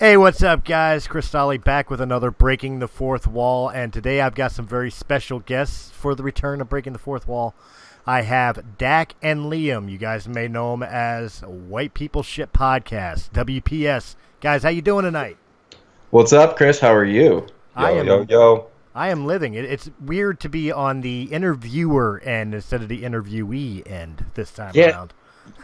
Hey, what's up, guys? Chris Dolly back with another Breaking the Fourth Wall, and today I've got some very special guests for the return of Breaking the Fourth Wall. I have Dak and Liam. You guys may know them as White People Shit Podcast, WPS. Guys, how you doing tonight? What's up, Chris? How are you? Yo. I am living. It's weird to be on the interviewer end instead of the interviewee end this time around.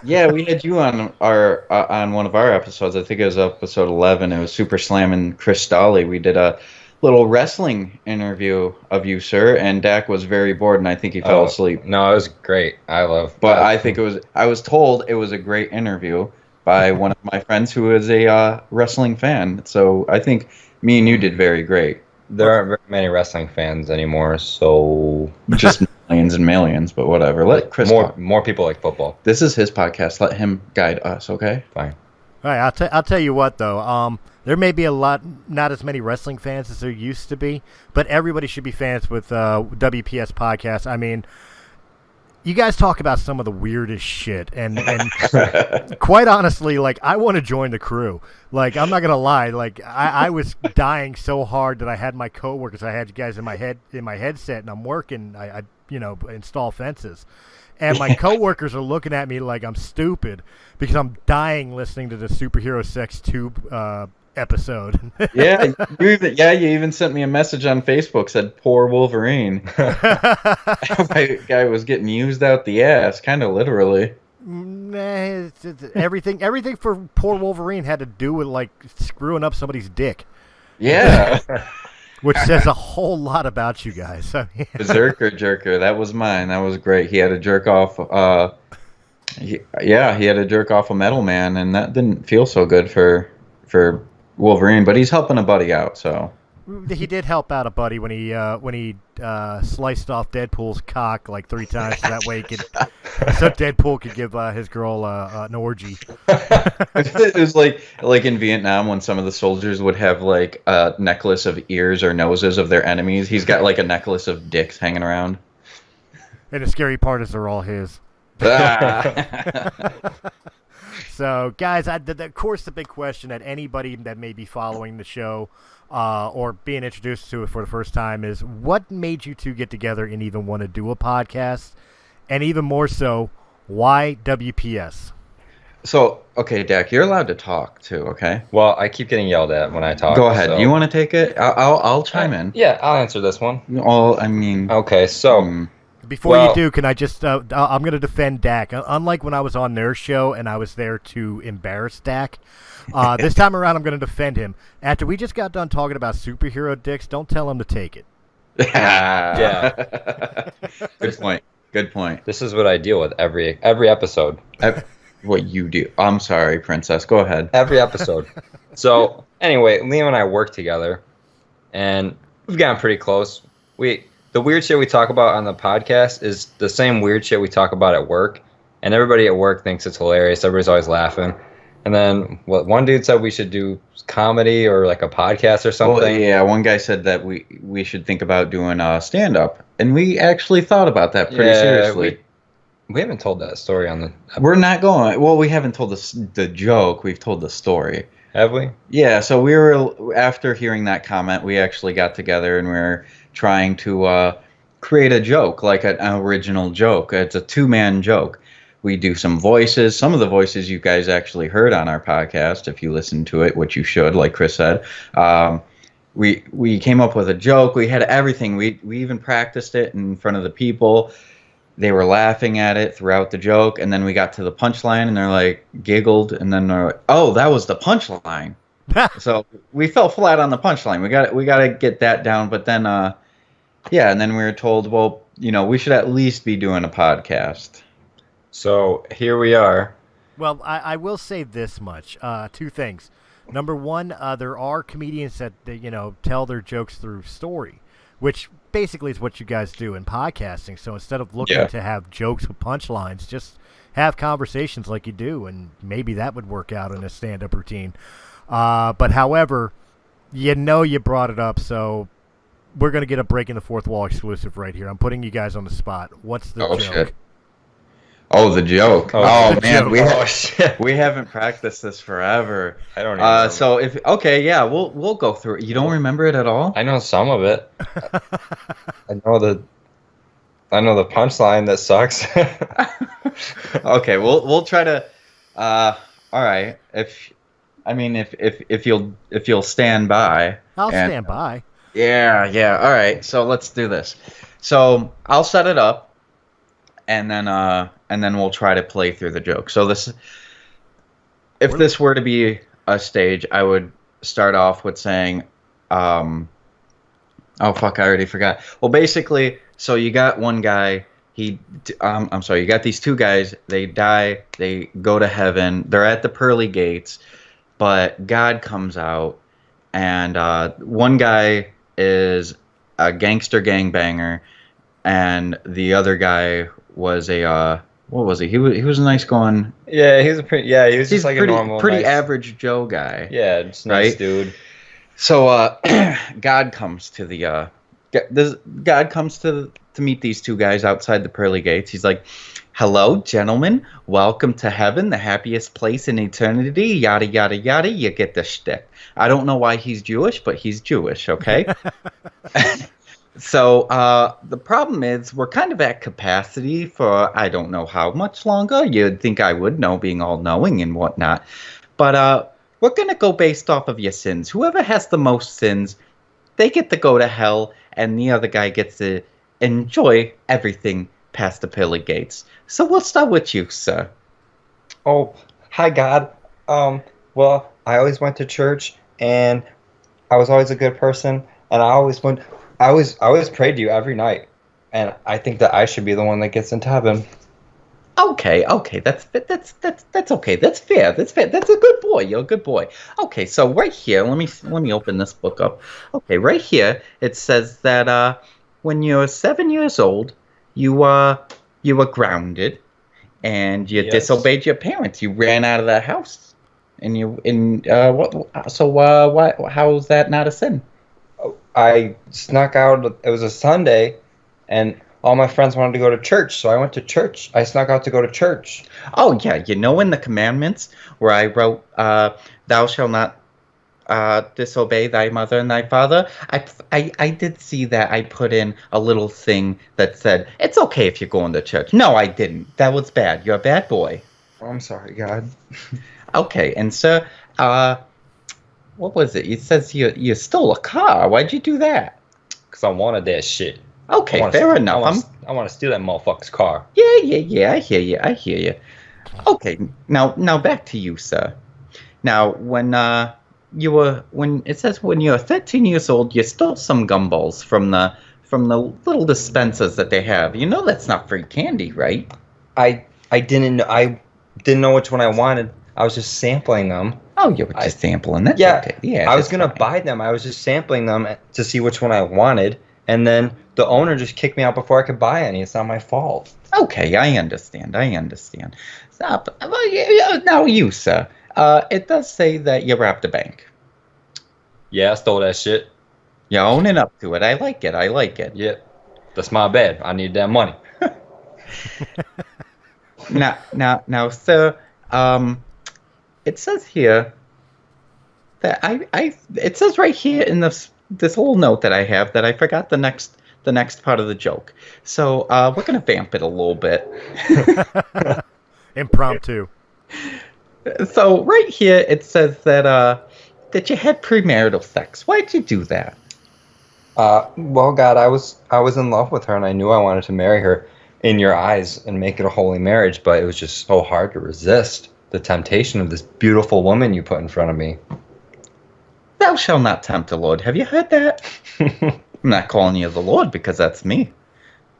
Yeah, we had you on on one of our episodes. I think it was episode 11. It was Super Slam and Chris Dolly. We did a little wrestling interview of you, sir, and Dak was very bored, and I think he fell asleep. No, it was great. I was told it was a great interview by one of my friends who is a wrestling fan. So I think me and you did very great. There aren't very many wrestling fans anymore, so just millions and millions, but whatever. Let Chris talk. More people like football. This is his podcast. Let him guide us, okay? Fine. All right, I'll tell you what, though. There may be not as many wrestling fans as there used to be, but everybody should be fans with W.P.S. Podcast. I mean, you guys talk about some of the weirdest shit, and quite honestly, like, I want to join the crew. Like, I'm not gonna lie, like, I was dying so hard that I had my coworkers, I had you guys in my headset, and I'm working. I install fences, and my coworkers are looking at me like I'm stupid because I'm dying listening to the Superhero Sex Tube episode. You even sent me a message on Facebook, said poor Wolverine. My guy was getting used out the ass, kind of literally. Nah, everything for poor Wolverine had to do with like screwing up somebody's dick. Yeah. Which says a whole lot about you guys. I mean, Berserker Jerker, that was mine. That was great. He had to jerk off he had to jerk off a Metal Man, and that didn't feel so good for Wolverine, but he's helping a buddy out, so. He did help out a buddy when he sliced off Deadpool's cock like 3 times, so that way so Deadpool could give his girl an orgy. It was like in Vietnam when some of the soldiers would have like a necklace of ears or noses of their enemies. He's got like a necklace of dicks hanging around. And the scary part is they're all his. So, guys, of course, the big question that anybody that may be following the show or being introduced to it for the first time is, what made you two get together and even want to do a podcast? And even more so, why WPS? So, okay, Dak, you're allowed to talk too, okay? Well, I keep getting yelled at when I talk. Go ahead. So. You want to take it? I'll chime in. Yeah, I'll answer this one. Okay, so... Before you do, can I just, I'm going to defend Dak. Unlike when I was on their show and I was there to embarrass Dak, this time around I'm going to defend him. After we just got done talking about superhero dicks, don't tell him to take it. Yeah. Good point. This is what I deal with every episode. What you do. I'm sorry, Princess. Go ahead. Every episode. So, anyway, Liam and I work together, and we've gotten pretty close. The weird shit we talk about on the podcast is the same weird shit we talk about at work, and everybody at work thinks it's hilarious. Everybody's always laughing. And then one dude said we should do comedy or like a podcast or something. Well, yeah, one guy said that we should think about doing a stand-up, and we actually thought about that pretty seriously. We haven't told that story on the... We're not going... Well, we haven't told the joke. We've told the story. Have we? Yeah, so we were... After hearing that comment, we actually got together and we were trying to create a joke, like an original joke. It's a two-man joke. We do some voices. Some of the voices you guys actually heard on our podcast, if you listen to it, which you should, like Chris said. We came up with a joke. We had everything. We even practiced it in front of the people. They were laughing at it throughout the joke, and then we got to the punchline, and they're like, giggled, and then they're like, oh, that was the punchline. So we fell flat on the punchline. We got to get that down, but then, and then we were told, well, we should at least be doing a podcast. So here we are. Well, I will say this much. 2 things. Number one, there are comedians that tell their jokes through story, which basically is what you guys do in podcasting. So instead of looking to have jokes with punchlines, just have conversations like you do, and maybe that would work out in a stand-up routine. But however, you brought it up, so we're going to get a Breaking the Fourth Wall exclusive right here. I'm putting you guys on the spot. What's the joke? Shit. Oh, the joke. Oh, Oh, the man, joke. shit. we haven't practiced this forever. I don't even remember. So we'll go through it. You don't remember it at all? I know some of it. I know the punchline that sucks. Okay, we'll try to. All right. If you'll stand by. I'll and- stand by. Yeah. All right. So let's do this. So I'll set it up, and then we'll try to play through the joke. So if this were to be a stage, I would start off with saying, oh fuck, I already forgot. Well, basically, so you got one guy. I'm sorry. You got these two guys. They die. They go to heaven. They're at the pearly gates, but God comes out, and one guy is a gangster gangbanger, and the other guy was a what was he? He was a nice going. Yeah, he was just like pretty, a normal, pretty nice, average Joe guy. Yeah, just nice right? dude. So God comes to God comes to meet these two guys outside the pearly gates. He's like, "Hello, gentlemen. Welcome to heaven, the happiest place in eternity." Yada yada yada. You get the shtick. I don't know why he's Jewish, but he's Jewish. Okay. So the problem is we're kind of at capacity for I don't know how much longer. You'd think I would know, being all knowing and whatnot. But we're gonna go based off of your sins. Whoever has the most sins, they get to go to hell, and the other guy gets to enjoy everything past the pearly gates. So we'll start with you, sir. Oh, hi God. Well, I always went to church, and I was always a good person, and I always prayed to you every night, and I think that I should be the one that gets into heaven. Okay, that's okay. That's fair. That's a good boy. You're a good boy. Okay, so right here, let me open this book up. Okay, right here it says that when you're 7 years old, you were grounded, and you Yes. disobeyed your parents. You ran out of the house, and what? So how is that not a sin? I snuck out. It was a Sunday, and all my friends wanted to go to church, so I went to church. I snuck out to go to church. Oh yeah, you know in the commandments where I wrote, "Thou shalt not disobey thy mother and thy father." I did see that. I put in a little thing that said it's okay if you're going to church. No, I didn't. That was bad. You're a bad boy. Oh, I'm sorry, God. Okay, and sir, what was it? It says you stole a car. Why'd you do that? Because I wanted that shit. Okay, fair enough. I want to steal that motherfucker's car. Yeah. I hear you. Okay, now back to you, sir. Now, when it says when you're 13 years old, you stole some gumballs from the little dispensers that they have. You know that's not free candy, right? I didn't know which one I wanted. I was just sampling them. Oh, you were just sampling. That's Yeah, okay. Yeah, I was that's gonna fine. buy them. I was just sampling them to see which one I wanted, and then the owner just kicked me out before I could buy any. It's not my fault. Okay, I understand. Stop. Well, now you, sir. It does say that you robbed a bank. Yeah, I stole that shit. You're owning up to it. I like it. Yeah, that's my bad. I need that money. Now, sir. It says here that it says right here in this little note that I have that I forgot the next part of the joke. So we're gonna vamp it a little bit. Impromptu. So right here it says that you had premarital sex. Why'd you do that? Well, God, I was in love with her, and I knew I wanted to marry her in your eyes and make it a holy marriage, but it was just so hard to resist the temptation of this beautiful woman you put in front of me. Thou shalt not tempt the Lord. Have you heard that? I'm not calling you the Lord because that's me.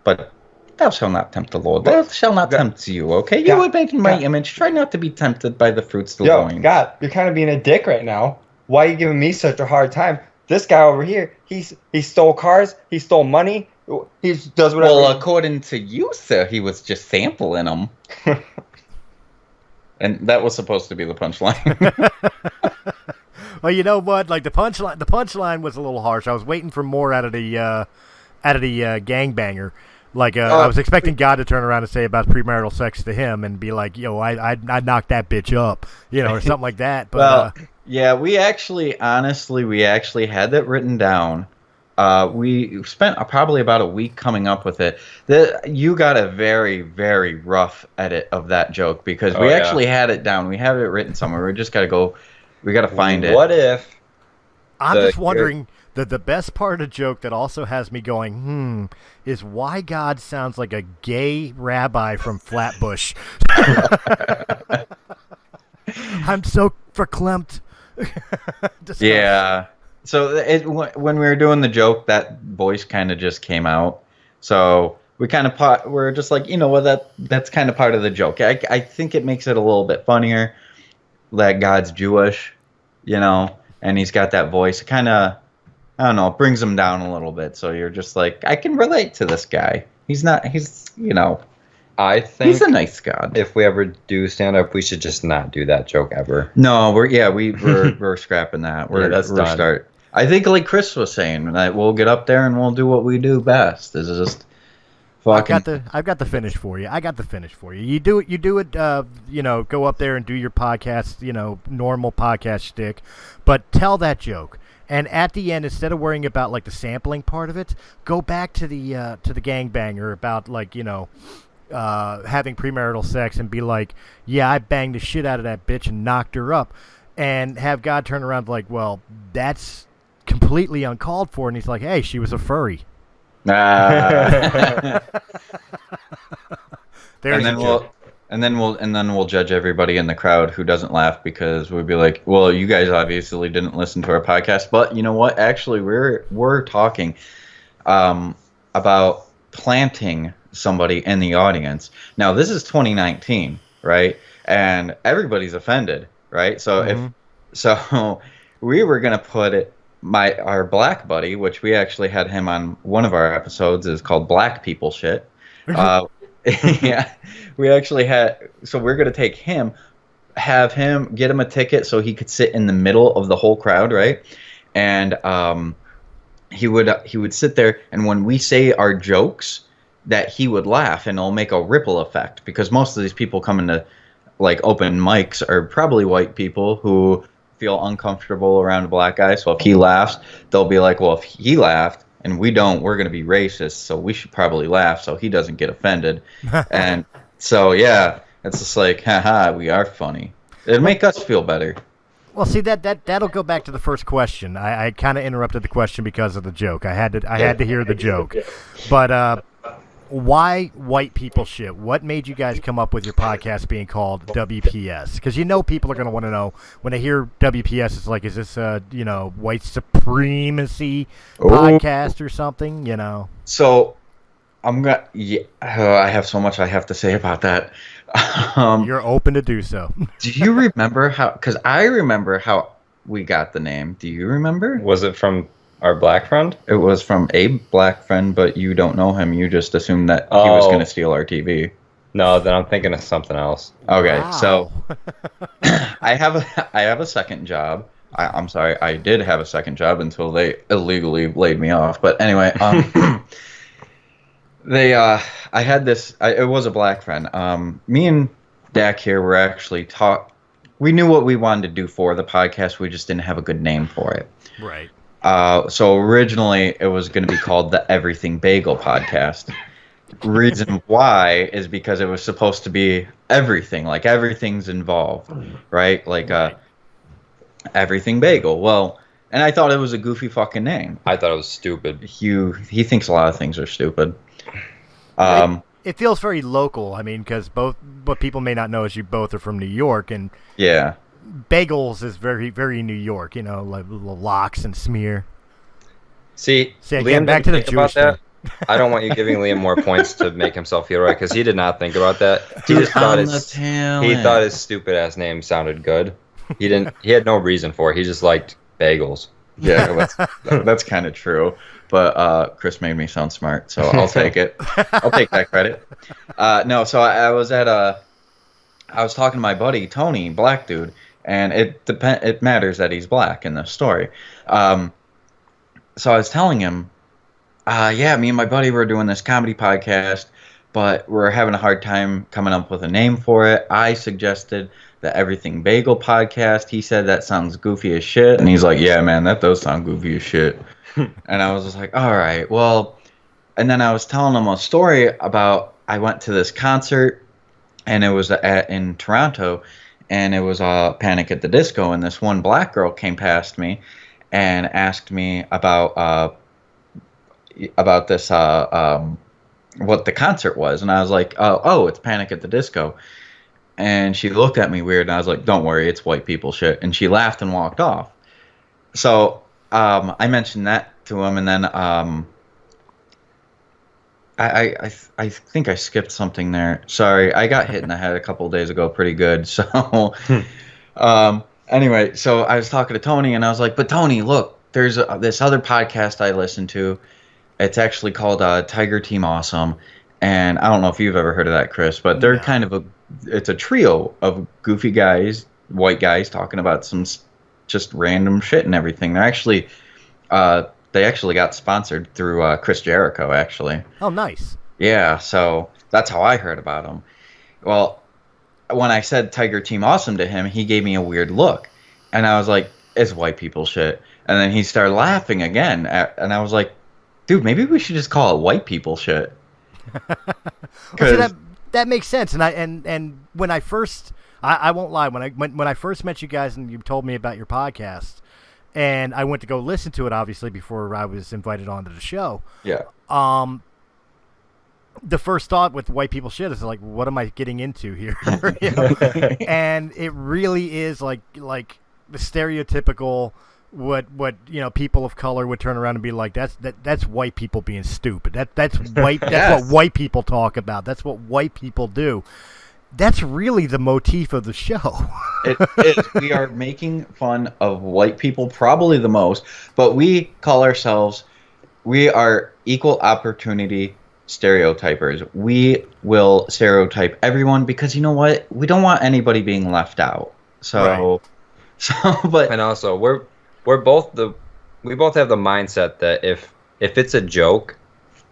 But thou shalt not tempt the Lord. Thou shalt not tempt you, okay? You were made in my image. Try not to be tempted by the fruits of the loins. God, you're kind of being a dick right now. Why are you giving me such a hard time? This guy over here, he stole cars, he stole money, he does whatever. Well, according to you, sir, he was just sampling them. And that was supposed to be the punchline. Well, you know what? Like the punchline was a little harsh. I was waiting for more out of the gangbanger. Like I was expecting God to turn around and say about premarital sex to him and be like, "Yo, I knocked that bitch up," or something like that. But well, yeah, we actually had that written down. We spent probably about a week coming up with it. You got a very, very rough edit of that joke because we actually had it down. We have it written somewhere. We just got to go. We got to find it. What if? I'm just wondering. The best part of the joke that also has me going, is why God sounds like a gay rabbi from Flatbush. I'm so verklempt. Yeah. So when we were doing the joke, that voice kind of just came out. So we're just like, that's kind of part of the joke. I think it makes it a little bit funnier that God's Jewish, and he's got that voice. It kind of, I don't know, it brings him down a little bit. So you're just like, I can relate to this guy. I think he's a nice God. If we ever do stand up, we should just not do that joke ever. No, we're scrapping that. We're done. I think like Chris was saying, that we'll get up there and we'll do what we do best. This is just fucking. I've got the finish for you. You do it. Go up there and do your podcast. Normal podcast shtick, but tell that joke. And at the end, instead of worrying about like the sampling part of it, go back to the gangbanger about having premarital sex and be like, yeah, I banged the shit out of that bitch and knocked her up, and have God turn around like, well, that's completely uncalled for, and he's like, hey, she was a furry. And then we'll judge everybody in the crowd who doesn't laugh because we'll be like, well, you guys obviously didn't listen to our podcast, but you know what? Actually, we're talking about planting somebody in the audience. Now, this is 2019, right? And everybody's offended, right? So so we were gonna put our black buddy, which we actually had him on one of our episodes, is called Black People Shit. Yeah, we actually so we're going to take him, get him a ticket so he could sit in the middle of the whole crowd, right? And he would sit there, and when we say our jokes, that he would laugh, and it'll make a ripple effect, because most of these people coming to like open mics are probably white people who feel uncomfortable around a black guy. So if he laughs, they'll be like, well, if he laughed and we don't, we're going to be racist, so we should probably laugh so he doesn't get offended. And so, yeah, it's just like, haha, we are funny. It'd make us feel better. Well, see, that'll go back to the first question. I kind of interrupted the question because of the joke. I had to hear the joke. But why white people shit? What made you guys come up with your podcast being called W.P.S? Because people are going to want to know when they hear W.P.S. It's like, is this white supremacy podcast or something? So I have so much I have to say about that. You're open to do so. Do you remember how? Because I remember how we got the name. Do you remember? Was it from our black friend? It was from a black friend, but you don't know him. You just assumed that he was going to steal our TV. No, then I'm thinking of something else. Okay, wow. So I have a second job. I'm sorry, I did have a second job until they illegally laid me off. But anyway, I had this. It was a black friend. Me and Dak here were actually we knew what we wanted to do for the podcast. We just didn't have a good name for it. Right. So originally it was going to be called the Everything Bagel Podcast. Reason why is because it was supposed to be everything, like everything's involved, right? Like Everything Bagel. Well, and I thought it was a goofy fucking name. I thought it was stupid. He thinks a lot of things are stupid. It feels very local. I mean, because what people may not know is you both are from New York, and yeah. Bagels is very, very New York, like little locks and smear. See, Liam, back to the Jewish thing. I don't want you giving Liam more points to make himself feel right, because he did not think about that. He just thought his stupid ass name sounded good. He had no reason for it. He just liked bagels. Yeah, that's kind of true. But Chris made me sound smart, so I'll take it. I'll take that credit. No, so I was talking to my buddy Tony, black dude. And it matters that he's black in this story. So I was telling him, Yeah, me and my buddy were doing this comedy podcast, but we're having a hard time coming up with a name for it. I suggested the Everything Bagel podcast. He said that sounds goofy as shit, and he's like, "Yeah, man, that does sound goofy as shit." And I was just like, "All right, well." And then I was telling him a story about I went to this concert, and it was in Toronto, and it was Panic at the Disco, and this one black girl came past me and asked me about this what the concert was, and I was like, oh, it's Panic at the Disco. And she looked at me weird, and I was like, don't worry, it's white people shit. And she laughed and walked off. So I mentioned that to him, and then I think I skipped something there. Sorry, I got hit in the head a couple of days ago pretty good. So anyway, so I was talking to Tony, and I was like, but Tony, look, there's this other podcast I listen to. It's actually called Tiger Team Awesome, and I don't know if you've ever heard of that, Chris, but they're kind of it's a trio of goofy guys, white guys talking about some just random shit and everything. They're actually they actually got sponsored through Chris Jericho, actually. Oh, nice. Yeah, so that's how I heard about them. Well, when I said Tiger Team Awesome to him, he gave me a weird look, and I was like, it's white people shit. And then he started laughing again, and I was like, dude, maybe we should just call it white people shit. Well, see, that makes sense. And when I first, I won't lie, when I first met you guys and you told me about your podcast, and I went to go listen to it, obviously before I was invited onto the show. Yeah. The first thought with white people shit is like, what am I getting into here? You know? And it really is like the stereotypical. What people of color would turn around and be like, that's white people being stupid. That's white. That's Yes. what white people talk about. That's what white people do. That's really the motif of the show. It is. We are making fun of white people probably the most, but we call ourselves, we are equal opportunity stereotypers. We will stereotype everyone because you know what? We don't want anybody being left out. So, but And also, we both have the mindset that if it's a joke,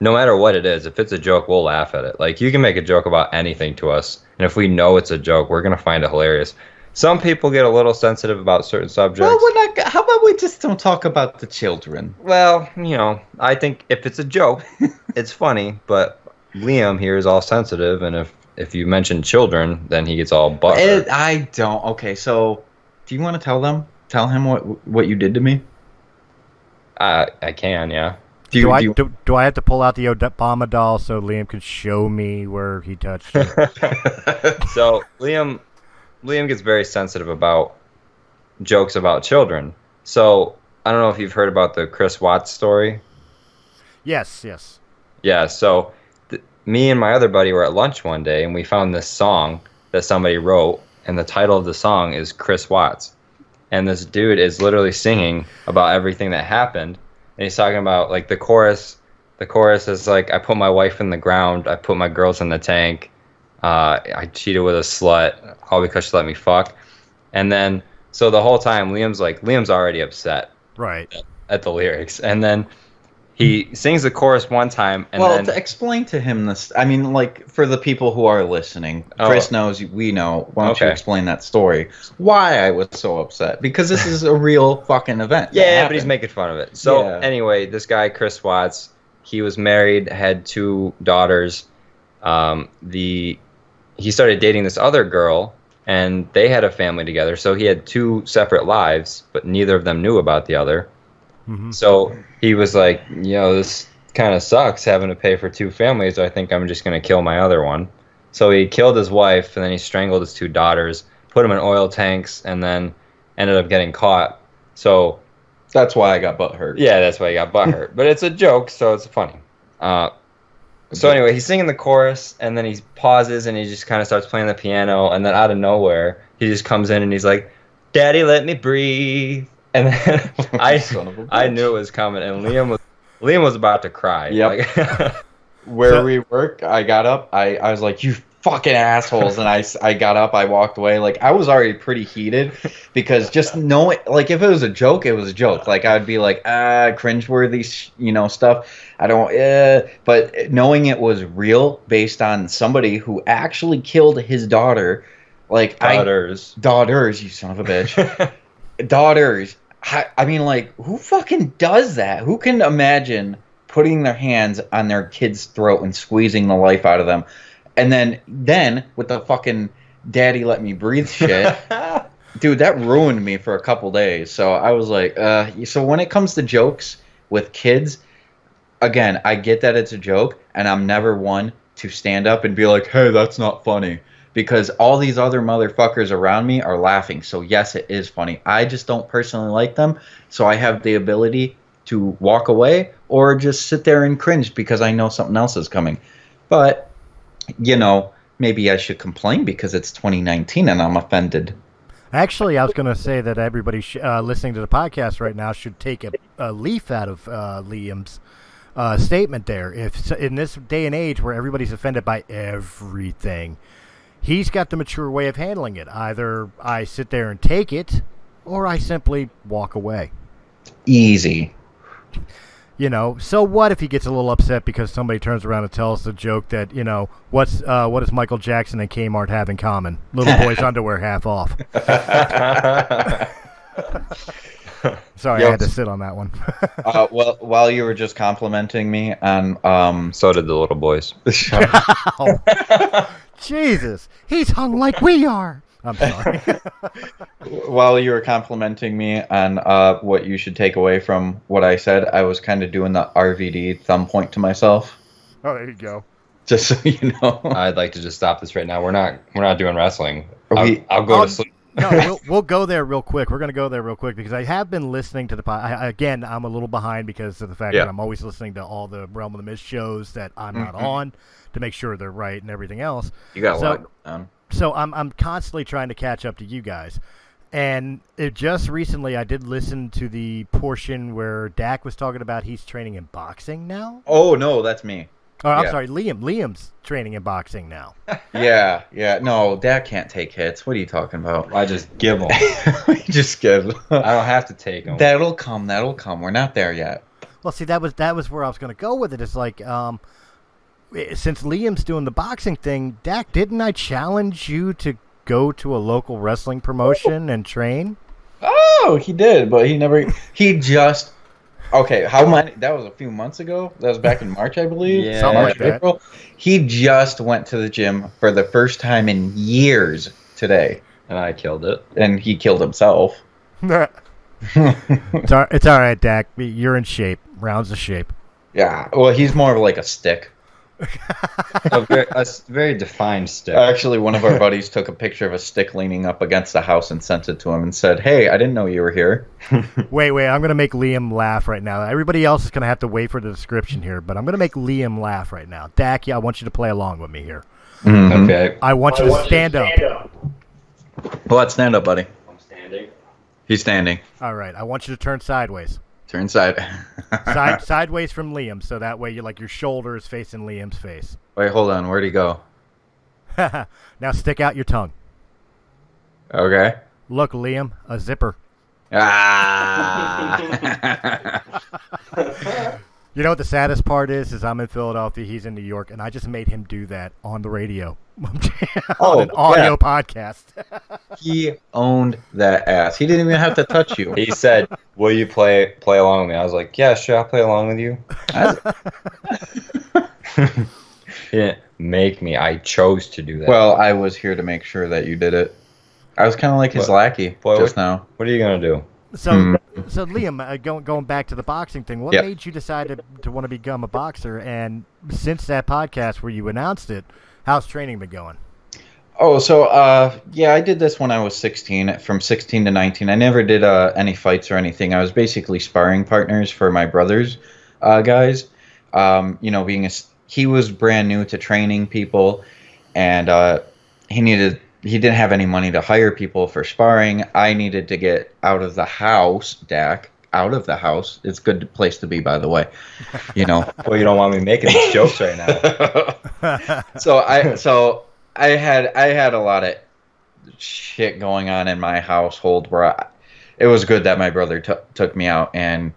no matter what it is, if it's a joke, we'll laugh at it. Like, you can make a joke about anything to us, and if we know it's a joke, we're gonna find it hilarious. Some people get a little sensitive about certain subjects. well, we're not. How about we just don't talk about the children? Well, I think if it's a joke, it's funny. But Liam here is all sensitive, and if you mention children, then he gets all butthurt. I don't. Okay, so do you want to tell them? Tell him what you did to me? I can, yeah. Do I have to pull out the Obama doll so Liam can show me where he touched it? So Liam gets very sensitive about jokes about children. So I don't know if you've heard about the Chris Watts story. Yes. Yeah. So me and my other buddy were at lunch one day, and we found this song that somebody wrote, and the title of the song is Chris Watts. And this dude is literally singing about everything that happened. And he's talking about, like, the chorus. The chorus is like, I put my wife in the ground. I put my girls in the tank. I cheated with a slut, all because she let me fuck. And then, so the whole time, Liam's already upset. Right. At the lyrics. And then he sings the chorus one time, and well, then to explain to him this, I mean, like, for the people who are listening, Chris knows, we know. Why don't you explain that story? Why I was so upset? Because this is a real fucking event. Yeah, but he's making fun of it. So anyway, this guy Chris Watts, he was married, had 2 daughters. He started dating this other girl, and they had a family together. So he had 2 separate lives, but neither of them knew about the other. Mm-hmm. So he was like, this kind of sucks having to pay for 2 families. I think I'm just going to kill my other one. So he killed his wife, and then he strangled his 2 daughters, put them in oil tanks, and then ended up getting caught. So that's why I got butthurt. Yeah, that's why he got butthurt. But it's a joke, so it's funny. So anyway, he's singing the chorus, and then he pauses, and he just kind of starts playing the piano, and then out of nowhere, he just comes in, and he's like, "Daddy, let me breathe." And then I knew it was coming, and Liam was about to cry. Yep. Where we work, I got up. I was like, "You fucking assholes. And I got up, I walked away. Like, I was already pretty heated because just knowing, like, if it was a joke, it was a joke. Like, I'd be like, cringeworthy, stuff. I don't, but knowing it was real based on somebody who actually killed his daughter, like, daughters, you son of a bitch. Daughters. I mean, like, who fucking does that? Who can imagine putting their hands on their kid's throat and squeezing the life out of them? And then with the fucking daddy let me breathe shit, dude, that ruined me for a couple days. So I was like, so when it comes to jokes with kids, again, I get that it's a joke, and I'm never one to stand up and be like, hey, that's not funny. Because all these other motherfuckers around me are laughing. So yes, it is funny. I just don't personally like them. So I have the ability to walk away or just sit there and cringe because I know something else is coming. But maybe I should complain because it's 2019 and I'm offended. Actually, I was going to say that everybody listening to the podcast right now should take a leaf out of Liam's statement there. If in this day and age where everybody's offended by everything, he's got the mature way of handling it. Either I sit there and take it, or I simply walk away. Easy. So what if he gets a little upset because somebody turns around and tells the joke that, what does Michael Jackson and Kmart have in common? Little boy's underwear half off. Sorry, I had to sit on that one. Well, while you were just complimenting me on... So did the little boys. Jesus, he's hung like we are. I'm sorry. While you were complimenting me on what you should take away from what I said, I was kind of doing the RVD thumb point to myself. Oh, there you go. Just so you know. I'd like to just stop this right now. We're not doing wrestling. I'll go to sleep. No, we'll go there real quick. We're going to go there real quick because I have been listening to the podcast. Again, I'm a little behind because of the fact that I'm always listening to all the Realm of the Mist shows that I'm not on to make sure they're right and everything else. You got a lot going on. So I'm constantly trying to catch up to you guys. And just recently I did listen to the portion where Dak was talking about he's training in boxing now. Oh, no, that's me. Oh, I'm sorry, Liam. Liam's training in boxing now. Yeah. No, Dak can't take hits. What are you talking about? I just give them. Just give them. I don't have to take them. That'll come. We're not there yet. Well, see, that was where I was going to go with it. It's like, since Liam's doing the boxing thing, Dak, didn't I challenge you to go to a local wrestling promotion and train? Oh, he did, but he just... Okay, how many? That was a few months ago. That was back in March, I believe. Yeah, something March, like that. April. He just went to the gym for the first time in years today. And I killed it. And he killed himself. It's all right, Dak. You're in shape. Round's a shape. Yeah, well, he's more of like a stick. a very defined stick. Actually, one of our buddies took a picture of a stick leaning up against the house and sent it to him and said, hey, I didn't know you were here. Wait, I'm going to make Liam laugh right now. Everybody else is going to have to wait for the description here, but I'm going to make Liam laugh right now. Dak, I want you to play along with me here. Mm-hmm. Okay. I want you to stand up. Well, let's stand up, buddy. I'm standing. He's standing. All right. I want you to turn sideways. Turn Sideways from Liam, so that way your shoulder is facing Liam's face. Wait, hold on. Where'd he go? Now stick out your tongue. Okay. Look, Liam, a zipper. Ah. You know what the saddest part is I'm in Philadelphia, he's in New York, and I just made him do that on the radio. On an audio podcast. He owned that ass. He didn't even have to touch you. He said, will you play along with me? I was like, yeah, sure, I'll play along with you. He didn't make me. I chose to do that. Well, I was here to make sure that you did it. I was kind of like his lackey just now. What are you going to do? So Liam, going back to the boxing thing, what made you decide to want to become a boxer? And since that podcast where you announced it, how's training been going? Oh, so I did this when I was 16. From 16 to 19, I never did any fights or anything. I was basically sparring partners for my brother's guys. He was brand new to training people, and he didn't have any money to hire people for sparring. I needed to get out of the house, Dak. Out of the house. It's a good place to be, by the way. Well, you don't want me making these jokes right now. So I had a lot of shit going on in my household where it was good that my brother took me out and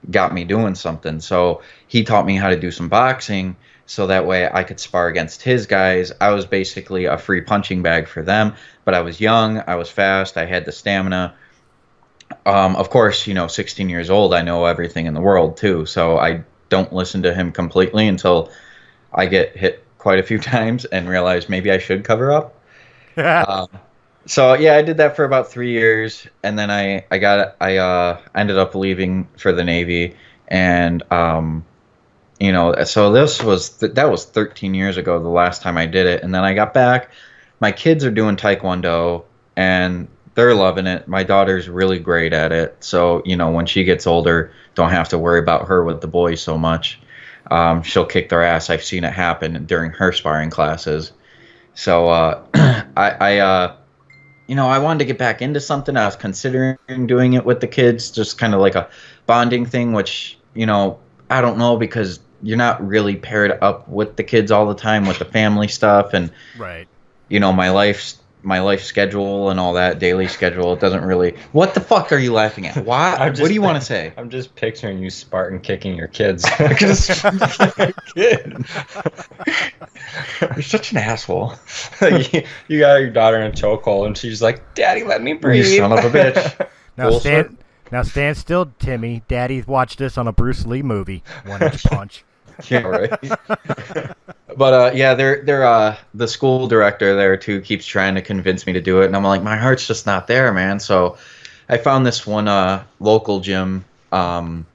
got me doing something. So he taught me how to do some boxing so that way I could spar against his guys. I was basically a free punching bag for them, but I was young, I was fast, I had the stamina. Of course, 16 years old, I know everything in the world too. So I don't listen to him completely until I get hit quite a few times and realize maybe I should cover up. So yeah, I did that for about 3 years, and then I ended up leaving for the Navy, and so that was 13 years ago the last time I did it, and then I got back. My kids are doing Taekwondo, and they're loving it. My daughter's really great at it, so when she gets older, don't have to worry about her with the boys so much. She'll kick their ass. I've seen it happen during her sparring classes. So I wanted to get back into something. I was considering doing it with the kids, just kind of like a bonding thing, which, I don't know, because you're not really paired up with the kids all the time with the family stuff. And, right. My life schedule and all that, daily schedule, it doesn't really... What the fuck are you laughing at? Why? What do you want to say? I'm just picturing you Spartan kicking your kids. You're such an asshole. You got your daughter in a chokehold, and she's like, "Daddy, let me breathe." You son of a bitch. Now stand still, Timmy. Daddy watched this on a Bruce Lee movie, One Inch Punch. Yeah, right. But yeah, they're the school director there too keeps trying to convince me to do it, and I'm like, my heart's just not there, man. So I found this one local gym, and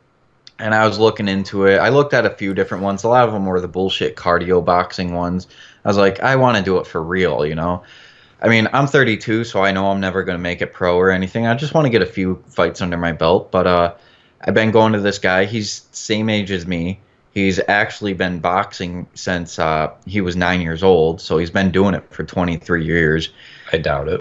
I was looking into it. I looked at a few different ones. A lot of them were the bullshit cardio boxing ones. I was like, I want to do it for real, I mean, I'm 32, so I know I'm never going to make it pro or anything. I just want to get a few fights under my belt. But I've been going to this guy. He's same age as me. He's actually been boxing since he was 9 years old, so he's been doing it for 23 years. I doubt it.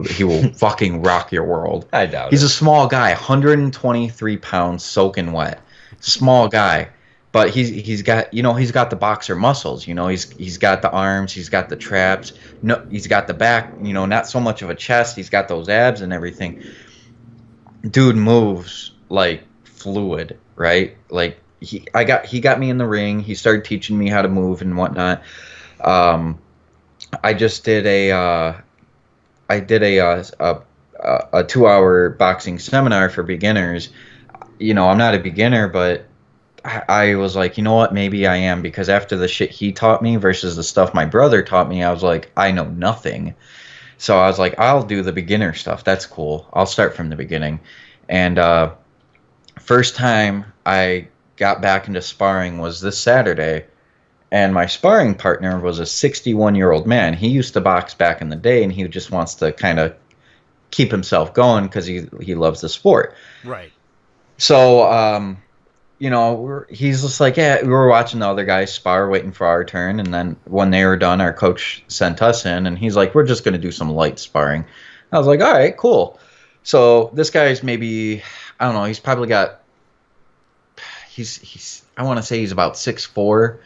He will fucking rock your world. I doubt it. He's a small guy, 123 pounds, soaking wet. Small guy, but he's got the boxer muscles. He's got the arms, he's got the traps. No, he's got the back. Not so much of a chest. He's got those abs and everything. Dude moves like fluid, right? Like. He got me in the ring. He started teaching me how to move and whatnot. I just did a 2-hour boxing seminar for beginners. I'm not a beginner, but I was like, you know what? Maybe I am, because after the shit he taught me versus the stuff my brother taught me, I was like, I know nothing. So I was like, I'll do the beginner stuff. That's cool. I'll start from the beginning. And first time I got back into sparring was this Saturday, and my sparring partner was a 61-year-old man. He used to box back in the day, and he just wants to kind of keep himself going because he loves the sport. Right. So, he's just like, yeah, we were watching the other guys spar, waiting for our turn, and then when they were done, our coach sent us in, and he's like, we're just going to do some light sparring. I was like, all right, cool. So this guy's maybe, I don't know, he's probably got... He's I want to say he's about 6'4".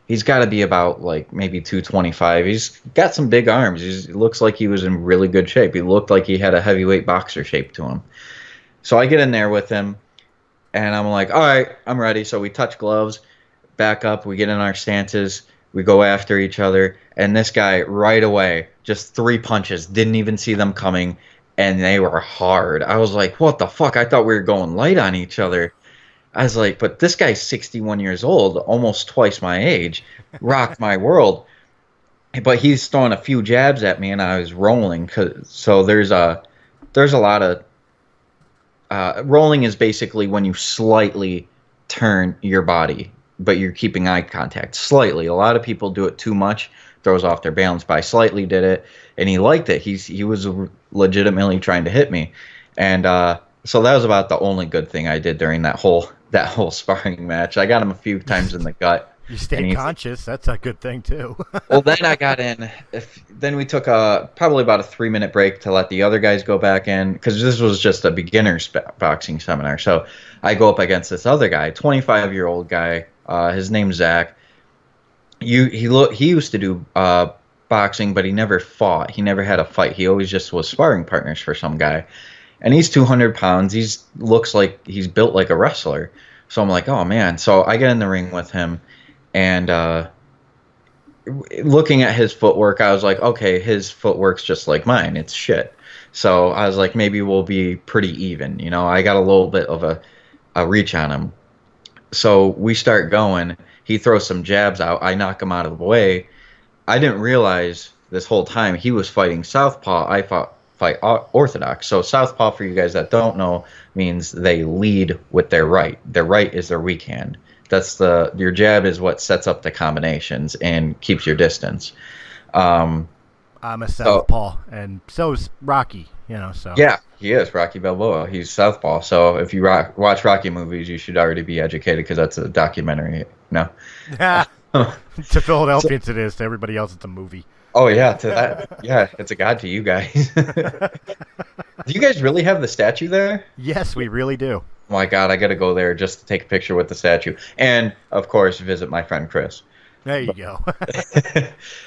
He's got to be about like maybe 225. He's got some big arms. He looks like he was in really good shape. He looked like he had a heavyweight boxer shape to him. So I get in there with him, and I'm like, all right, I'm ready. So we touch gloves, back up, we get in our stances, we go after each other, and this guy right away, just 3 punches, didn't even see them coming, and they were hard. I was like, what the fuck? I thought we were going light on each other. I was like, but this guy's 61 years old, almost twice my age, rocked my world. But he's throwing a few jabs at me, and I was rolling. So there's a lot of rolling is basically when you slightly turn your body, but you're keeping eye contact slightly. A lot of people do it too much, throws off their balance. But I slightly did it, and he liked it. He was legitimately trying to hit me, and so that was about the only good thing I did during that whole sparring match. I got him a few times in the gut. You stayed conscious. That's a good thing too. Well, then I got in. Then we took probably about a 3-minute break to let the other guys go back in, because this was just a beginner's boxing seminar. So I go up against this other guy, 25-year-old guy. His name's Zach. He used to do boxing, but he never fought. He never had a fight. He always just was sparring partners for some guy. And he's 200 pounds. Looks like he's built like a wrestler. So I'm like, oh man. So I get in the ring with him, and looking at his footwork, I was like, okay, his footwork's just like mine. It's shit. So I was like, maybe we'll be pretty even. You know, I got a little bit of a reach on him. So we start going. He throws some jabs out. I knock him out of the way. I didn't realize this whole time he was fighting southpaw. I fight orthodox. So southpaw, for you guys that don't know, means they lead with their right. Their right is their weak hand. Your jab is what sets up the combinations and keeps your distance. I'm a southpaw, and so is Rocky. So yeah, he is Rocky Balboa. He's southpaw. So if you watch Rocky movies, you should already be educated because that's a documentary. No, to Philadelphians it is. To everybody else, it's a movie. Oh yeah, to that. Yeah, it's a god to you guys. Do you guys really have the statue there? Yes, we really do. Oh my God, I got to go there just to take a picture with the statue, and of course visit my friend Chris. There you go.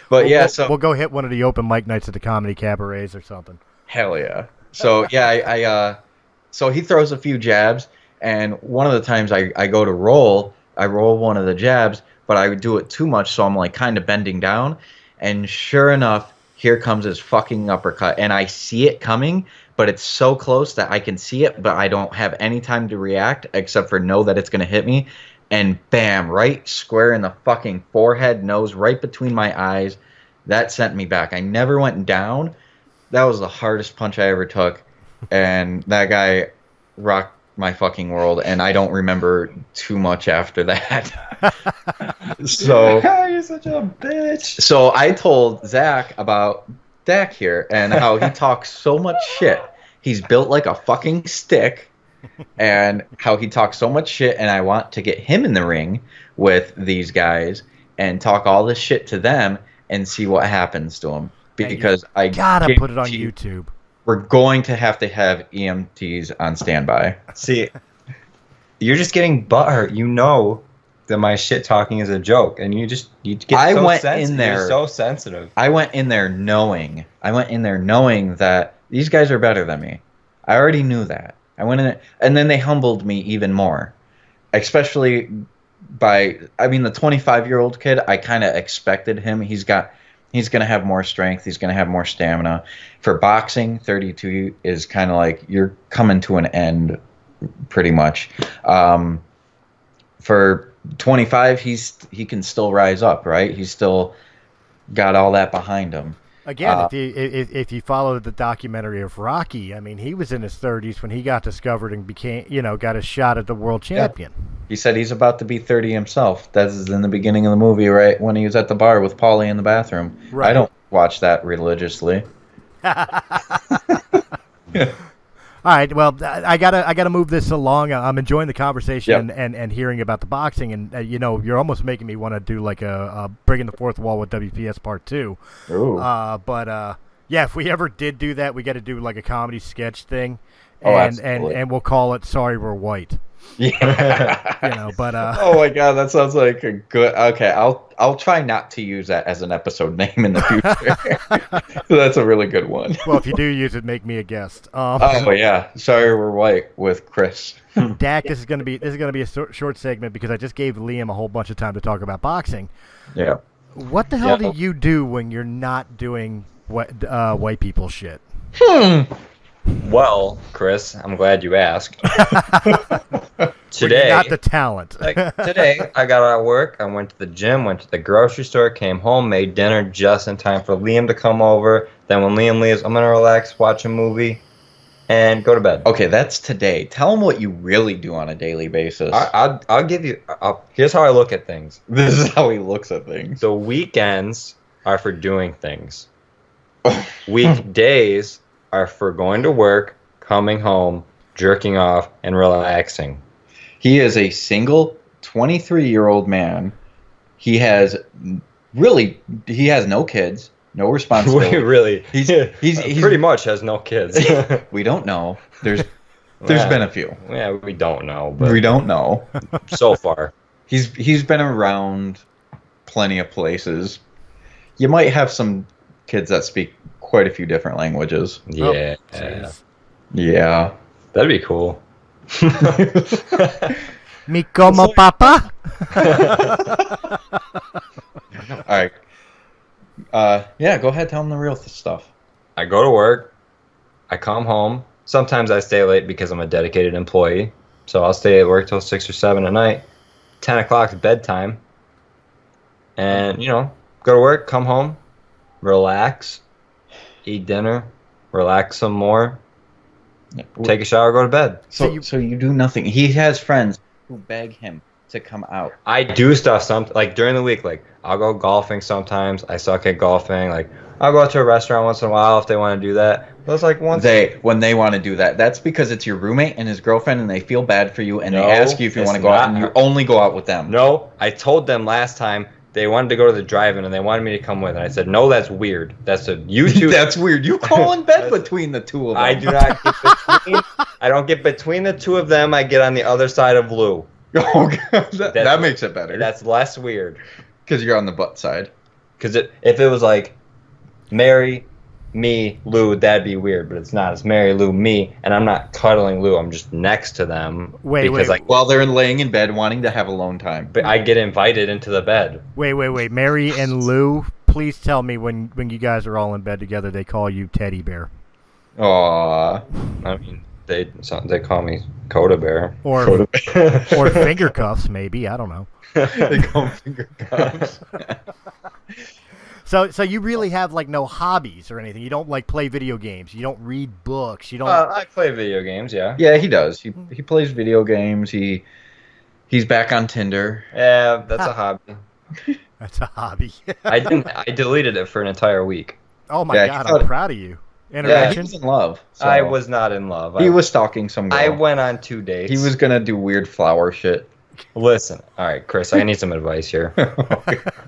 But yeah, so we'll go hit one of the open mic nights at the comedy cabarets or something. Hell yeah. So yeah, so he throws a few jabs, and one of the times I go to roll, I roll one of the jabs, but I do it too much, so I'm like kind of bending down, and sure enough, here comes his fucking uppercut, and I see it coming, but it's so close that I can see it, but I don't have any time to react except for know that it's gonna hit me. And bam, right square in the fucking forehead, nose, right between my eyes. That sent me back. I never went down. That was the hardest punch I ever took. And that guy rocked my fucking world. And I don't remember too much after that. So You're such a bitch. So I told Zach about Dak here and how he talks so much shit. He's built like a fucking stick. And how he talks so much shit, and I want to get him in the ring with these guys and talk all this shit to them and see what happens to him. Because I gotta put it on YouTube. We're going to have EMTs on standby. See, you're just getting butthurt. You know that my shit talking is a joke, and you get You're so sensitive. I went in there knowing that these guys are better than me. I already knew that. I went in there, and then they humbled me even more, especially the 25-year-old kid. I kind of expected him. He's going to have more strength. He's going to have more stamina. For boxing, 32 is kind of like you're coming to an end, pretty much. For 25, he can still rise up, right? He's still got all that behind him. Again, if you follow the documentary of Rocky, I mean, he was in his 30s when he got discovered and got a shot at the world champion. Yeah. He said he's about to be 30 himself. That's in the beginning of the movie, right? When he was at the bar with Paulie in the bathroom. Right. I don't watch that religiously. All right, well, I gotta move this along. I'm enjoying the conversation and hearing about the boxing, and you're almost making me want to do like a breaking the fourth wall with WPS Part 2. Ooh. But if we ever did do that, we got to do like a comedy sketch thing, and we'll call it "Sorry We're White." Yeah. But oh my God, that sounds like a good. Okay, I'll try not to use that as an episode name in the future. That's a really good one. Well, if you do use it, make me a guest. Oh yeah, Sorry We're White with Chris. Dak, this is gonna be a short segment because I just gave Liam a whole bunch of time to talk about boxing. Yeah. What the hell do you do when you're not doing white people shit? Well, Chris, I'm glad you asked. Today, not the talent. Today, I got out of work. I went to the gym, went to the grocery store, came home, made dinner just in time for Liam to come over. Then when Liam leaves, I'm going to relax, watch a movie, and go to bed. Okay, that's today. Tell him what you really do on a daily basis. I'll give you... here's how I look at things. This is how he looks at things. The weekends are for doing things. Weekdays are for going to work, coming home, jerking off, and relaxing. He is a single 23-year-old man. He has no kids, no responsibility. Really? He's pretty much has no kids. We don't know. There's been a few. Yeah, we don't know. But we don't know. So far. He's been around plenty of places. you might have some kids that speak quite a few different languages. Yeah. Jeez. Yeah. That'd be cool. Mi como papa? All right. Yeah, go ahead. Tell them the real stuff. I go to work. I come home. Sometimes I stay late because I'm a dedicated employee. So I'll stay at work till 6 or 7 at night. 10 o'clock is bedtime. And, go to work, come home, relax, eat dinner, relax some more, take a shower, go to bed. So you do nothing. He has friends who beg him to come out. I do stuff like during the week. Like I'll go golfing sometimes. I suck at golfing. Like I'll go out to a restaurant once in a while if they want to do that. But it's like once when they want to do that. That's because it's your roommate and his girlfriend, and they feel bad for you, and they ask you if you want to go out, and you only go out with them. No, I told them last time they wanted to go to the drive-in, and they wanted me to come with. And I said, no, that's weird. That's you two. That's weird. You call in bed between the two of them. I do not get between. I don't get between the two of them. I get on the other side of Lou. Oh, that makes it better. That's less weird. Because you're on the butt side. Because if it was like Mary, me, Lou, that'd be weird. But it's not. It's Mary, Lou, me, and I'm not cuddling Lou. I'm just next to them. Wait. While they're laying in bed wanting to have alone time. But I get invited into the bed. Wait. Mary and Lou, please tell me when you guys are all in bed together, they call you Teddy Bear. Aww. I mean, they call me Coda Bear. Or finger cuffs, maybe. I don't know. They call them finger cuffs. So you really have like no hobbies or anything. You don't like play video games. You don't read books. You don't. I play video games. Yeah. Yeah, he does. He plays video games. He's back on Tinder. Yeah, that's a hobby. That's a hobby. I deleted it for an entire week. Oh my God! I'm proud of you. Yeah, he Intervention. was in love. So I was not in love. He was stalking some girl. I went on 2 dates. He was gonna do weird flower shit. Listen, all right, Chris, I need some advice here.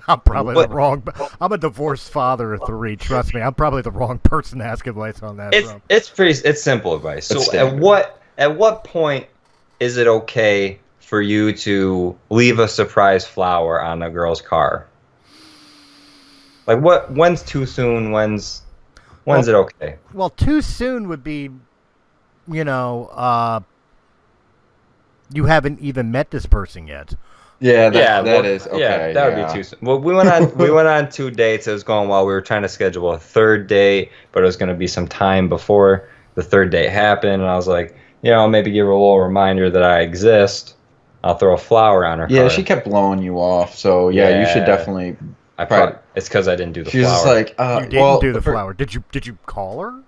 I'm probably the wrong. I'm a divorced father of 3. Trust me, I'm probably the wrong person to ask advice on that. It's simple advice. So at what point is it okay for you to leave a surprise flower on a girl's car? Like when's too soon? When's it okay? Well, too soon would be, you haven't even met this person yet. Yeah, that is okay. Yeah, that would be too soon. Well, we went on 2 dates. It was going well. We were trying to schedule a third date, but it was going to be some time before the third date happened. And I was like, maybe give her a little reminder that I exist. I'll throw a flower on her car. Yeah, she kept blowing you off. So yeah, you should definitely. It's because I didn't do the flower. She was just like, you didn't do the flower. Did you call her?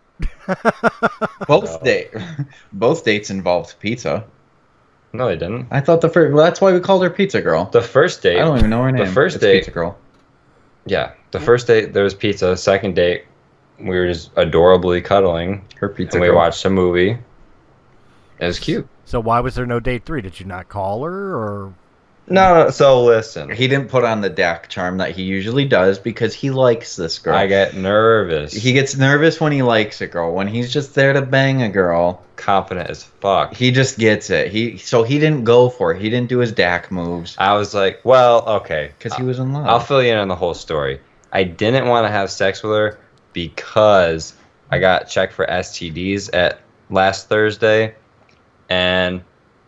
Both dates involved pizza. No, they didn't. I thought the first. Well, that's why we called her Pizza Girl. The first date. I don't even know her name. The first date. Pizza Girl. Yeah, the first date there was pizza. Second date, we were just adorably cuddling. Her pizza. And we watched a movie. It was cute. So why was there no date 3? Did you not call her or? No. So listen, he didn't put on the Dak charm that he usually does because he likes this girl. I get nervous. He gets nervous when he likes a girl. When he's just there to bang a girl, confident as fuck. He just gets it. He didn't go for it. He didn't do his Dak moves. I was like, well, okay, because he was in love. I'll fill you in on the whole story. I didn't want to have sex with her because I got checked for STDs at last Thursday, and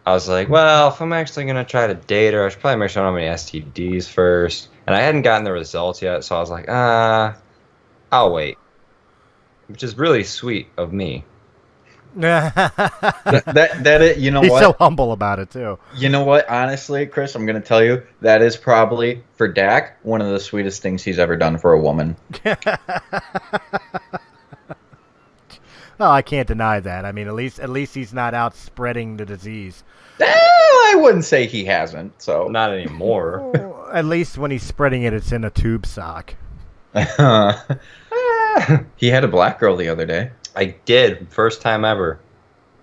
I was like, well, if I'm actually going to try to date her, I should probably make sure I don't have any STDs first. And I hadn't gotten the results yet, so I was like, I'll wait. Which is really sweet of me. You know He's what? so humble about it, too. You know what? Honestly, Chris, I'm going to tell you, that is probably, for Dak, one of the sweetest things he's ever done for a woman. Well, I can't deny that. I mean, at least he's not out spreading the disease. I wouldn't say he hasn't. So not anymore. At least when he's spreading it, it's in a tube sock. He had a black girl the other day. I did, first time ever.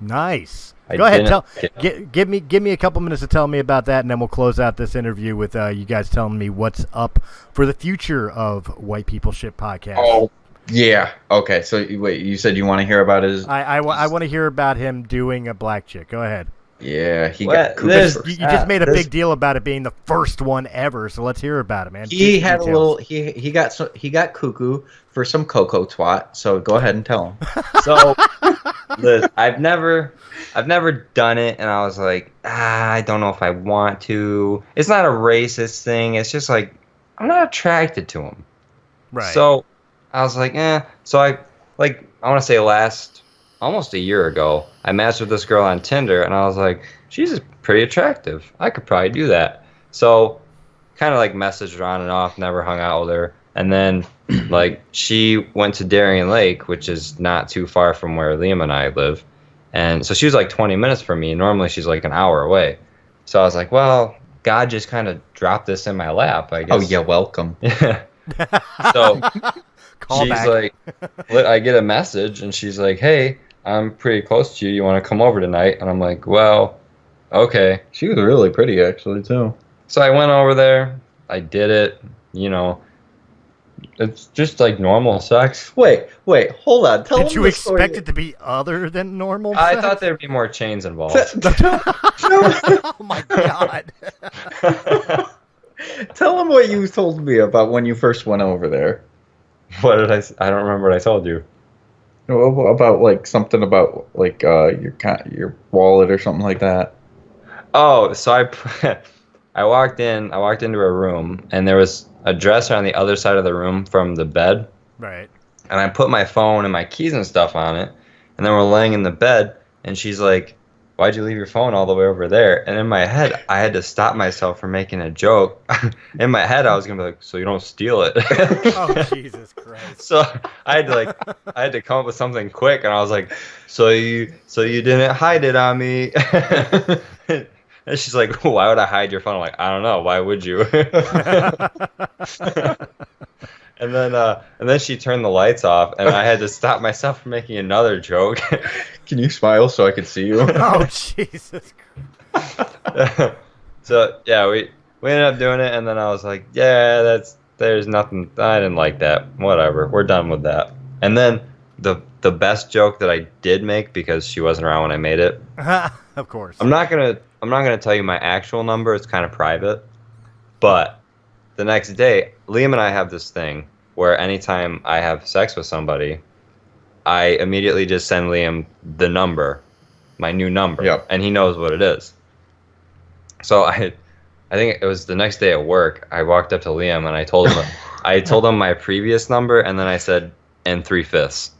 Nice. Go ahead, give me a couple minutes to tell me about that, and then we'll close out this interview with you guys telling me what's up for the future of White People Shit Podcast. Oh. Yeah. Okay. So wait, you said you want to hear about his? I want to hear about him doing a black chick. Go ahead. Yeah, he Well, got cuckoo there's- first. You just made a this- big deal about it being the first one ever, so let's hear about it, man. He Juicy had a details. little. He got cuckoo for some cocoa twat. So go ahead and tell him. So, Liz, I've never done it, and I was like, I don't know if I want to. It's not a racist thing. It's just like I'm not attracted to him. Right. So I was like, So I want to say almost a year ago, I matched with this girl on Tinder, and I was like, she's pretty attractive. I could probably do that. So kind of like messaged her on and off, never hung out with her. And then like she went to Darien Lake, which is not too far from where Liam and I live. And so she was like 20 minutes from me. Normally she's like an hour away. So I was like, well, God just kind of dropped this in my lap, I guess. Oh, yeah, welcome. So Call she's back. like, I get a message, and she's like, hey, I'm pretty close to you. You want to come over tonight? And I'm like, well, okay. She was really pretty, actually, too. So I went over there. I did it. You know, it's just like normal sex. Wait, hold on. Tell Did him you the expect story. it to be other than normal? I sex? thought there'd be more chains involved. Oh my god. Tell him what you told me about when you first went over there. What did I don't remember what I told you. About like something about like your wallet or something like that. Oh, so I walked into a room, and there was a dresser on the other side of the room from the bed. Right. And I put my phone and my keys and stuff on it. And then we're laying in the bed, and she's like, why'd you leave your phone all the way over there? And in my head, I had to stop myself from making a joke. In my head, I was going to be like, so you don't steal it. Oh Jesus Christ. So I had to come up with something quick, and I was like, so you didn't hide it on me. And she's like, why would I hide your phone? I'm like, I don't know. Why would you? And then she turned the lights off, and I had to stop myself from making another joke. Can you smile so I can see you? Oh Jesus Christ. So yeah, we ended up doing it, and then I was like, yeah, there's nothing. I didn't like that. Whatever, we're done with that. And then the best joke that I did make, because she wasn't around when I made it. Of course. I'm not gonna tell you my actual number. It's kind of private. But the next day, Liam and I have this thing where anytime I have sex with somebody, I immediately just send Liam the number, my new number, Yep. and he knows what it is. So I think it was the next day at work. I walked up to Liam and I told him my previous number, and then I said, and 3/5.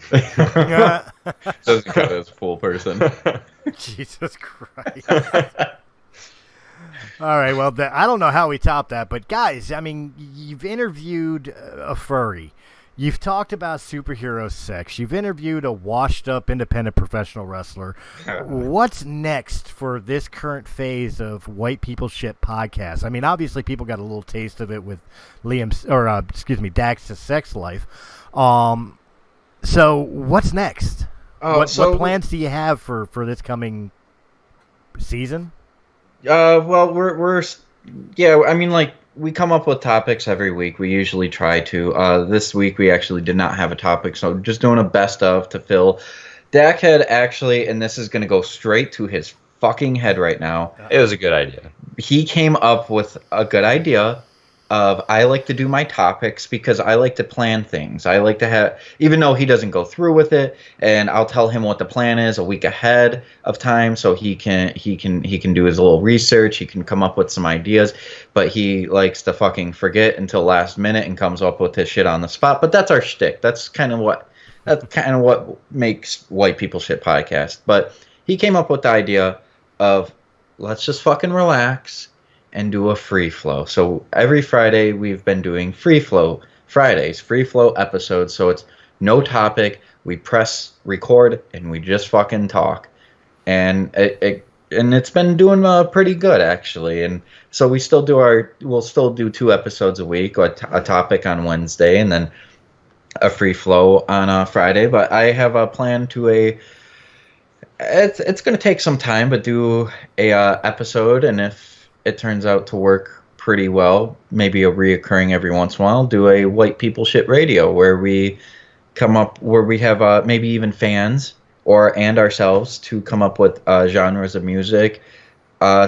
Doesn't count as a full person. Jesus Christ. All right, well, I don't know how we top that, but guys, I mean, you've interviewed a furry. You've talked about superhero sex. You've interviewed a washed-up independent professional wrestler. What's next for this current phase of White People Shit podcast? I mean, obviously, people got a little taste of it with Dak's sex life. So what's next? What plans do you have for this coming season? Well, I mean, like, we come up with topics every week. We usually try to. This week we actually did not have a topic, so just doing a best of to fill. Dak had actually, and this is going to go straight to his fucking head right now. It was a good idea. He came up with a good idea of, I like to do my topics because I like to plan things. I like to have, even though he doesn't go through with it, and I'll tell him what the plan is a week ahead of time, so he can do his little research. He can come up with some ideas, but he likes to fucking forget until last minute and comes up with his shit on the spot. But that's our shtick. That's kind of what makes White People Shit podcast. But he came up with the idea of, let's just fucking relax and do a free flow. So every Friday we've been doing free flow Fridays, free flow episodes. So it's no topic. We press record and we just fucking talk, and it's been doing pretty good actually. And so we'll still do 2 episodes a week, a topic on Wednesday, and then a free flow on a Friday. But I have a plan to it's going to take some time, but do a episode, and if it turns out to work pretty well, maybe a reoccurring every once in a while, do a White People Shit radio where we have maybe even fans and ourselves to come up with genres of music,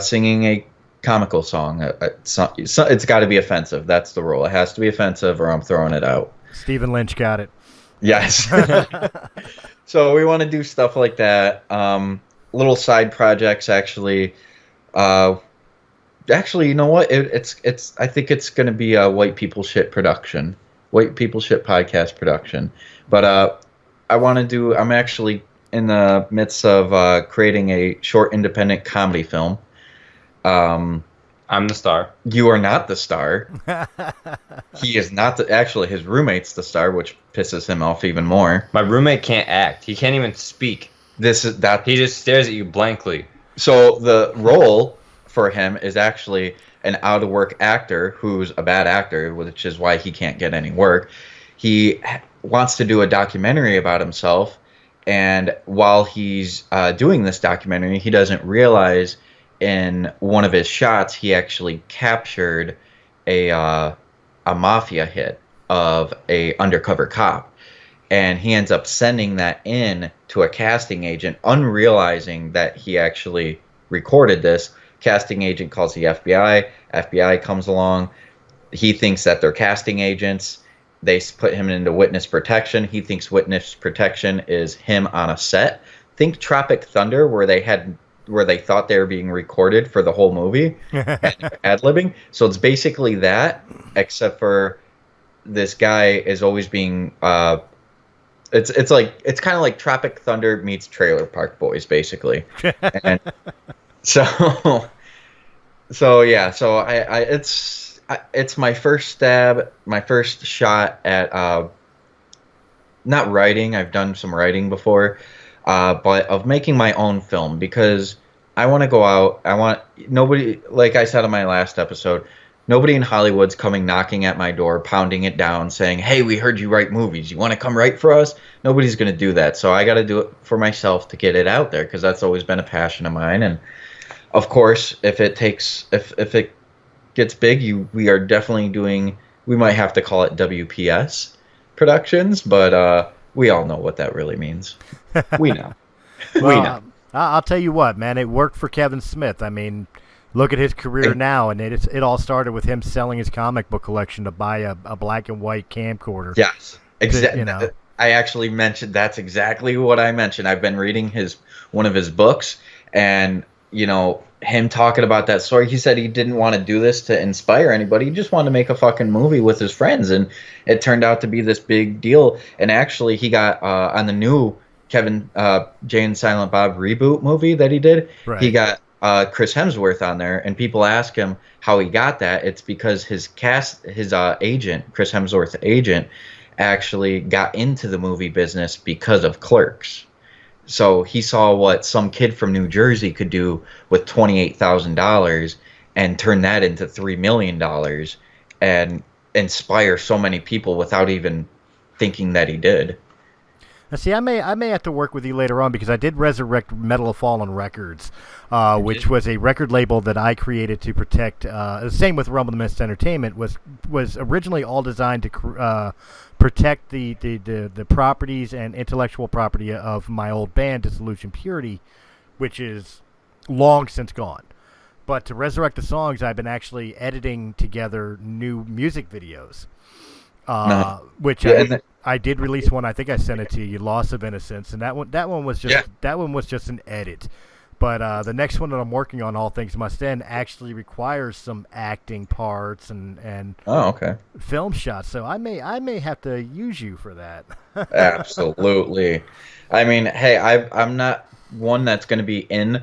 singing a comical song. It's got to be offensive. That's the rule. It has to be offensive, or I'm throwing it out. Stephen Lynch got it. Yes. So we want to do stuff like that. Little side projects, actually. Actually, you know what? It's. I think it's going to be a White People Shit production, White People Shit podcast production. But I want to do. I'm actually in the midst of creating a short independent comedy film. I'm the star. You are not the star. He is not the. Actually, his roommate's the star, which pisses him off even more. My roommate can't act. He can't even speak. This is that. He just stares at you blankly. So the role for him is actually an out-of-work actor who's a bad actor, which is why he can't get any work. He wants to do a documentary about himself, and while he's doing this documentary, he doesn't realize in one of his shots he actually captured a mafia hit of a undercover cop, and he ends up sending that in to a casting agent, unrealizing that he actually recorded this. Casting agent calls the FBI. FBI comes along. He thinks that they're casting agents. They put him into witness protection. He thinks witness protection is him on a set. Think Tropic Thunder, where they thought they were being recorded for the whole movie and ad-libbing. So it's basically that, except for this guy is always being it's kind of like Tropic Thunder meets Trailer Park Boys, basically. And so yeah, so it's my first stab, my first shot at not writing. I've done some writing before, but of making my own film, because I want to go out. I want nobody, like I said in my last episode, nobody in Hollywood's coming knocking at my door, pounding it down, saying, "Hey, we heard you write movies. You want to come write for us?" Nobody's going to do that. So I got to do it for myself to get it out there, because that's always been a passion of mine. And of course, if it gets big, we are definitely doing. We might have to call it WPS Productions, but we all know what that really means. We know. Well, we know. I'll tell you what, man. It worked for Kevin Smith. I mean, look at his career now, and it all started with him selling his comic book collection to buy a black and white camcorder. Yes, exactly. You know. I actually mentioned that's exactly what I mentioned. I've been reading one of his books, and him talking about that story. He said he didn't want to do this to inspire anybody. He just wanted to make a fucking movie with his friends, and it turned out to be this big deal. And actually, he got on the new Kevin Jay and Silent Bob reboot movie that he did. Right. He got Chris Hemsworth on there, and people ask him how he got that. It's because his agent, Chris Hemsworth's agent, actually got into the movie business because of Clerks. So he saw what some kid from New Jersey could do with $28,000 and turn that into $3 million and inspire so many people without even thinking that he did. Now, see, I may have to work with you later on, because I did resurrect Medal of Fallen Records, which was a record label that I created to protect. The same with Rumble the Mist Entertainment was originally all designed to protect the properties and intellectual property of my old band, Dissolution Purity, which is long since gone. But to resurrect the songs, I've been actually editing together new music videos, which I did release one. I think I sent it to you, "Loss of Innocence," and that one was just an edit. But the next one that I'm working on, All Things Must End, actually requires some acting parts and film shots. So I may have to use you for that. Absolutely. I mean, hey, I'm not one that's going to be in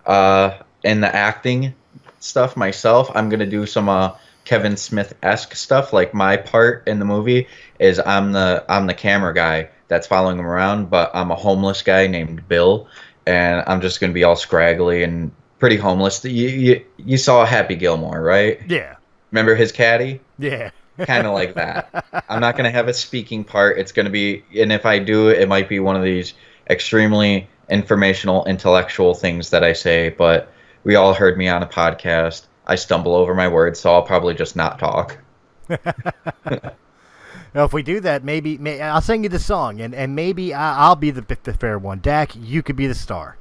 the acting stuff myself. I'm going to do some Kevin Smith-esque stuff. Like, my part in the movie is I'm the camera guy that's following him around, but I'm a homeless guy named Bill, and I'm just going to be all scraggly and pretty homeless. You saw Happy Gilmore, right? Yeah. Remember his caddy? Yeah. Kind of like that. I'm not going to have a speaking part. It's going to be, and if I do, it might be one of these extremely informational, intellectual things that I say, but we all heard me on a podcast. I stumble over my words, so I'll probably just not talk. Now, if we do that, maybe I'll sing you the song, and maybe I'll be the fair one. Dak, you could be the star.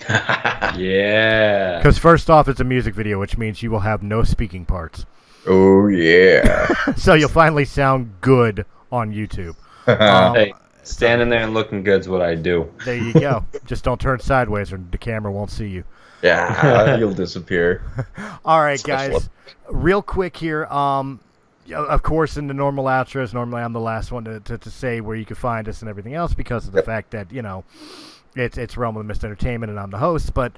Yeah. Because first off, it's a music video, which means you will have no speaking parts. Oh, yeah. So you'll finally sound good on YouTube. Hey, standing there and looking good's what I do. There you go. Just don't turn sideways or the camera won't see you. Yeah, you'll disappear. All right, guys. Real quick here. Of course, in the normal outros, normally I'm the last one to say where you can find us and everything else because of the fact that, it's Realm of the Mist Entertainment and I'm the host. But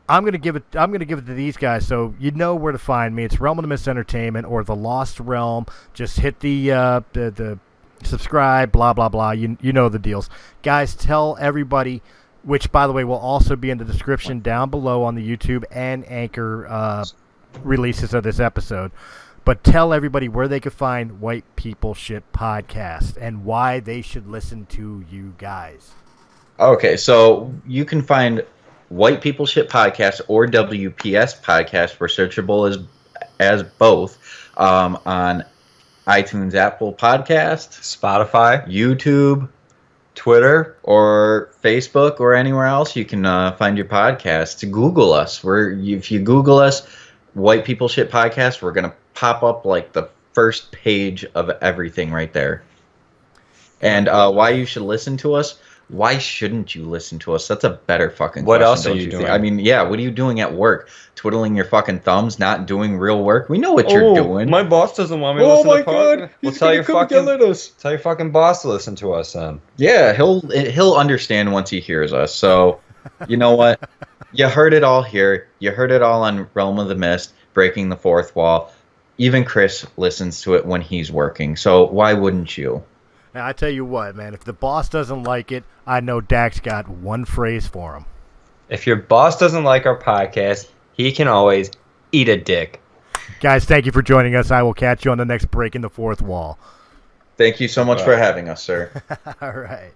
I'm gonna give it to these guys so you know where to find me. It's Realm of the Mist Entertainment or The Lost Realm. Just hit the subscribe, blah blah blah. You know the deals, guys. Tell everybody. Which, by the way, will also be in the description down below on the YouTube and Anchor releases of this episode. But tell everybody where they can find White People Shit Podcast and why they should listen to you guys. Okay, so you can find White People Shit Podcast or WPS Podcast. We're searchable as both on iTunes, Apple Podcast, Spotify, YouTube, Twitter, or Facebook, or anywhere else you can find your podcast. Google us. If you Google us, White People Shit Podcast, we're gonna pop up like the first page of everything right there. And why you should listen to us? Why shouldn't you listen to us? That's a better fucking What question. else are don't you think? doing? I mean, yeah, what are you doing at work? Twiddling your fucking thumbs, not doing real work? We know what you're doing. My boss doesn't want me to listen to podcast. Well, tell your fucking boss to listen to us then. Yeah, he'll understand once he hears us. So, you know what? You heard it all here. You heard it all on Realm of the Mist, Breaking the Fourth Wall. Even Chris listens to it when he's working. So why wouldn't you? Now, I tell you what, man, if the boss doesn't like it, I know Dak's got one phrase for him. If your boss doesn't like our podcast, he can always eat a dick. Guys, thank you for joining us. I will catch you on the next Breaking the Fourth Wall. Thank you so much for having us, sir. All right.